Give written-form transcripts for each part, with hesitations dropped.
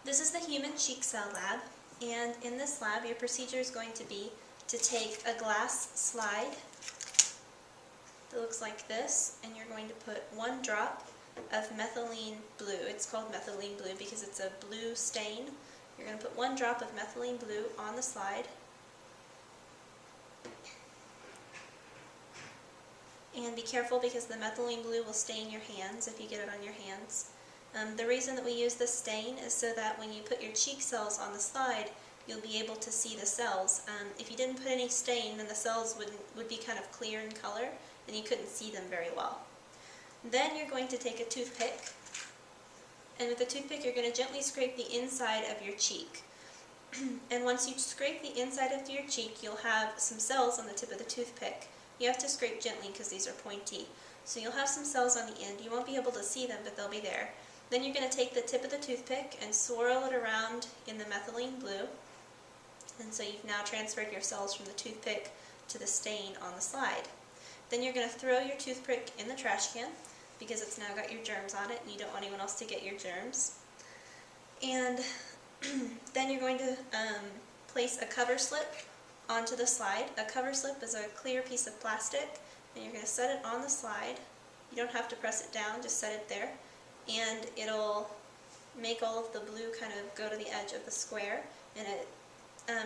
This is the Human Cheek Cell Lab, and in this lab your procedure is going to be to take a glass slide that looks like this, and you're going to put 1 drop of methylene blue. It's called methylene blue because it's a blue stain. You're going to put 1 drop of methylene blue on the slide. And be careful because the methylene blue will stain your hands if you get it on your hands. The reason that we use this stain is so that when you put your cheek cells on the slide, you'll be able to see the cells. If you didn't put any stain, then the cells would be kind of clear in color, and you couldn't see them very well. Then you're going to take a toothpick, and with the toothpick you're going to gently scrape the inside of your cheek. And once you scrape the inside of your cheek, you'll have some cells on the tip of the toothpick. You have to scrape gently because these are pointy. So you'll have some cells on the end. You won't be able to see them, but they'll be there. Then you're going to take the tip of the toothpick and swirl it around in the methylene blue. And so you've now transferred your cells from the toothpick to the stain on the slide. Then you're going to throw your toothpick in the trash can because it's now got your germs on it and you don't want anyone else to get your germs. And then you're going to place a cover slip onto the slide. A cover slip is a clear piece of plastic, and you're going to set it on the slide. You don't have to press it down, just set it there. And it'll make all of the blue kind of go to the edge of the square, and it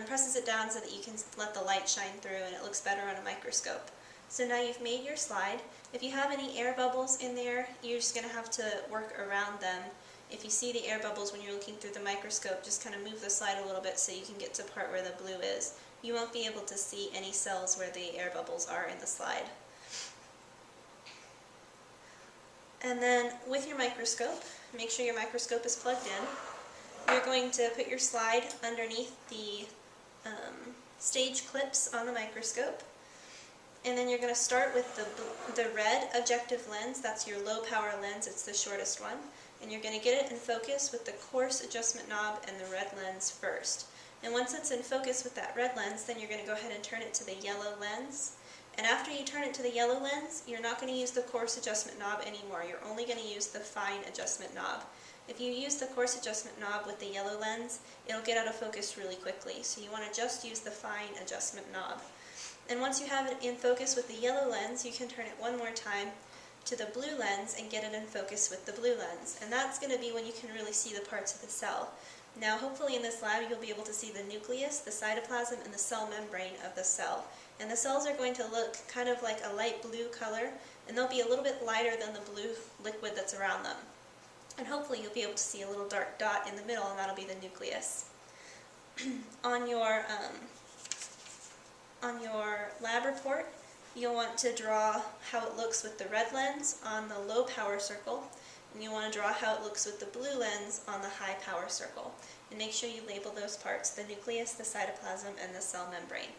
presses it down so that you can let the light shine through and it looks better on a microscope. So now you've made your slide. If you have any air bubbles in there, you're just going to have to work around them. If you see the air bubbles when you're looking through the microscope, just kind of move the slide a little bit so you can get to the part where the blue is. You won't be able to see any cells where the air bubbles are in the slide. And then with your microscope, make sure your microscope is plugged in. You're going to put your slide underneath the stage clips on the microscope. And then you're going to start with the red objective lens. That's your low power lens. It's the shortest one. And you're going to get it in focus with the coarse adjustment knob and the red lens first. And once it's in focus with that red lens, then you're going to go ahead and turn it to the yellow lens. And after you turn it to the yellow lens, you're not going to use the coarse adjustment knob anymore. You're only going to use the fine adjustment knob. If you use the coarse adjustment knob with the yellow lens, it'll get out of focus really quickly. So you want to just use the fine adjustment knob. And once you have it in focus with the yellow lens, you can turn it one more time to the blue lens and get it in focus with the blue lens. And that's going to be when you can really see the parts of the cell. Now hopefully in this lab you'll be able to see the nucleus, the cytoplasm, and the cell membrane of the cell. And the cells are going to look kind of like a light blue color, and they'll be a little bit lighter than the blue liquid that's around them. And hopefully you'll be able to see a little dark dot in the middle, and that'll be the nucleus. On your lab report, you'll want to draw how it looks with the red lens on the low power circle, and you want to draw how it looks with the blue lens on the high power circle. And make sure you label those parts, the nucleus, the cytoplasm, and the cell membrane.